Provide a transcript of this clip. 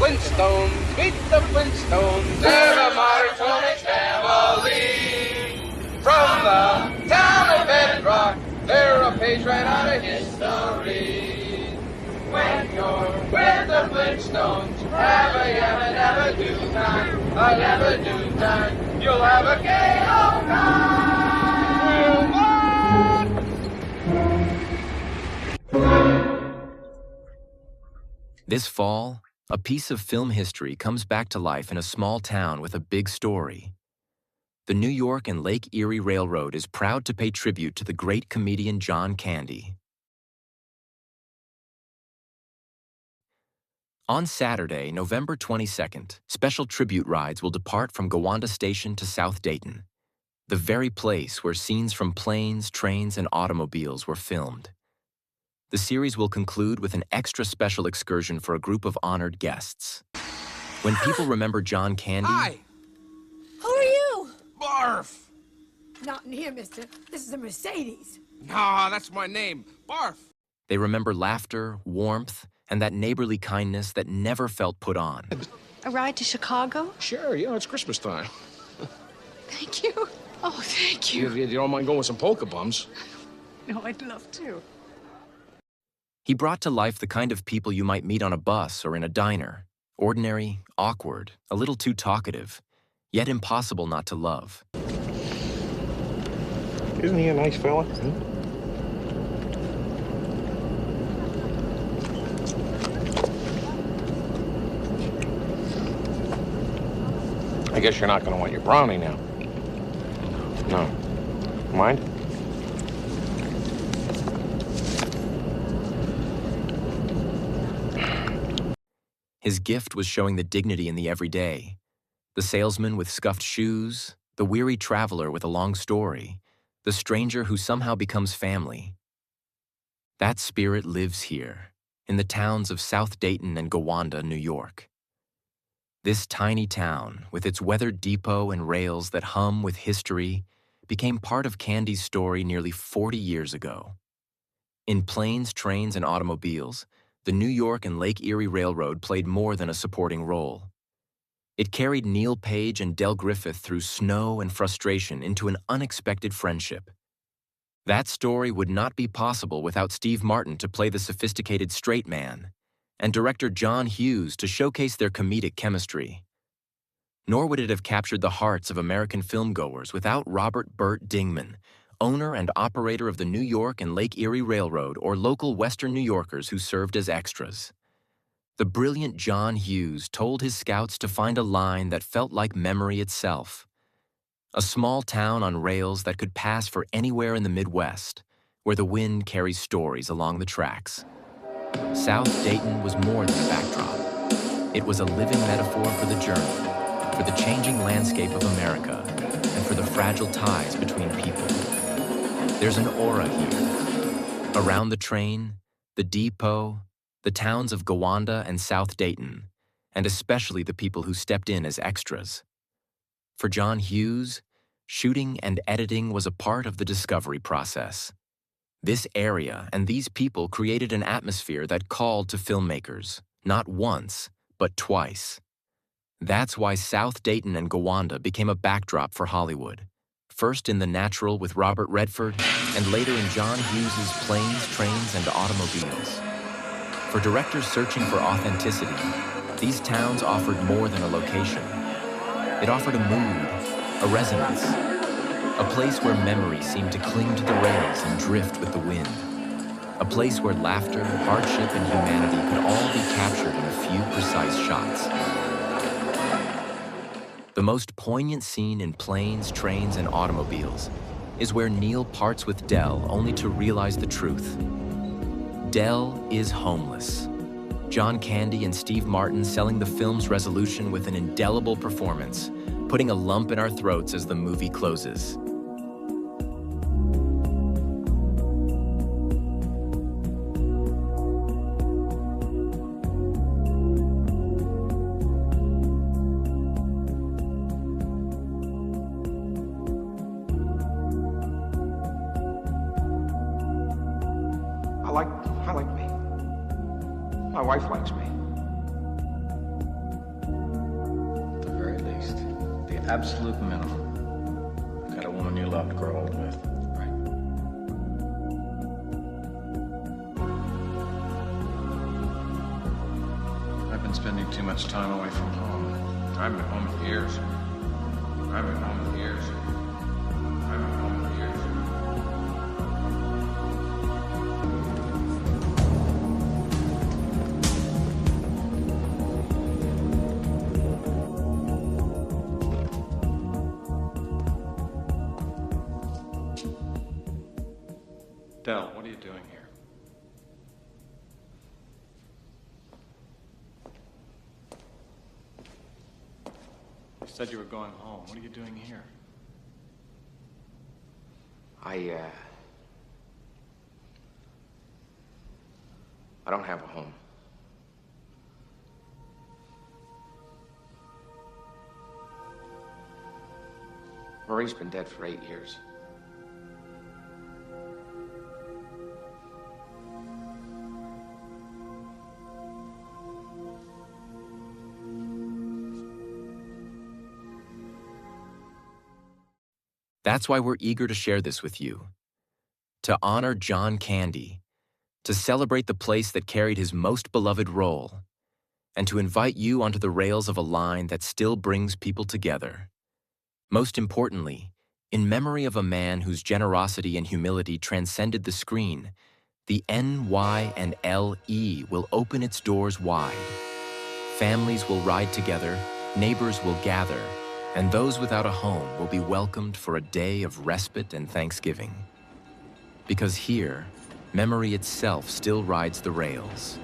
Flintstones, meet the Flintstones, they're the Marconi family. From the town of Bedrock, they're a page right out of history. When you're with the Flintstones, have a yabba dabba do time, a dabba do time, you'll have a gay old time. This fall, a piece of film history comes back to life in a small town with a big story. The New York and Lake Erie Railroad is proud to pay tribute to the great comedian John Candy. On Saturday, November 22nd, special tribute rides will depart from Gowanda Station to South Dayton, the very place where scenes from planes, trains, and automobiles were filmed. The series will conclude with an extra special excursion for a group of honored guests. When people remember John Candy... Hi! Who are you? Barf! Not in here, mister. This is a Mercedes. Nah, that's my name. Barf! They remember laughter, warmth, and that neighborly kindness that never felt put on. A ride to Chicago? Sure, it's Christmas time. Thank you. Oh, thank you. You don't mind going with some polka bums? No, I'd love to. He brought to life the kind of people you might meet on a bus or in a diner. Ordinary, awkward, a little too talkative, yet impossible not to love. Isn't he a nice fella? I guess you're not going to want your brownie now. No. Mind? His gift was showing the dignity in the everyday. The salesman with scuffed shoes, the weary traveler with a long story, the stranger who somehow becomes family. That spirit lives here, in the towns of South Dayton and Gowanda, New York. This tiny town, with its weathered depot and rails that hum with history, became part of Candy's story nearly 40 years ago. In planes, trains, and automobiles, the New York and Lake Erie Railroad played more than a supporting role. It carried Neil Page and Del Griffith through snow and frustration into an unexpected friendship. That story would not be possible without Steve Martin to play the sophisticated straight man, and director John Hughes to showcase their comedic chemistry. Nor would it have captured the hearts of American filmgoers without Robert Burt Dingman, owner and operator of the New York and Lake Erie Railroad, or local Western New Yorkers who served as extras. The brilliant John Hughes told his scouts to find a line that felt like memory itself. A small town on rails that could pass for anywhere in the Midwest, where the wind carries stories along the tracks. South Dayton was more than a backdrop. It was a living metaphor for the journey, for the changing landscape of America, and for the fragile ties between people. There's an aura here. Around the train, the depot, the towns of Gowanda and South Dayton, and especially the people who stepped in as extras. For John Hughes, shooting and editing was a part of the discovery process. This area and these people created an atmosphere that called to filmmakers, not once, but twice. That's why South Dayton and Gowanda became a backdrop for Hollywood. First in The Natural with Robert Redford, and later in John Hughes's Planes, Trains, and Automobiles. For directors searching for authenticity, these towns offered more than a location. It offered a mood, a resonance, a place where memory seemed to cling to the rails and drift with the wind. A place where laughter, hardship, and humanity could all be captured in a few precise shots. The most poignant scene in Planes, Trains, and Automobiles is where Neil parts with Del only to realize the truth. Del is homeless. John Candy and Steve Martin selling the film's resolution with an indelible performance, putting a lump in our throats as the movie closes. I like me. My wife likes me. absolute minimum. The kind of woman you love to grow old with. Right. I've been spending too much time away from home. I haven't been home in years. I haven't been home in years. I haven't been home in years. Del, what are you doing here? You said you were going home. What are you doing here? I don't have a home. Marie's been dead for 8 years. That's why we're eager to share this with you. To honor John Candy, to celebrate the place that carried his most beloved role, and to invite you onto the rails of a line that still brings people together. Most importantly, in memory of a man whose generosity and humility transcended the screen, the NY and LE will open its doors wide. Families will ride together, neighbors will gather, and those without a home will be welcomed for a day of respite and thanksgiving. Because here, memory itself still rides the rails.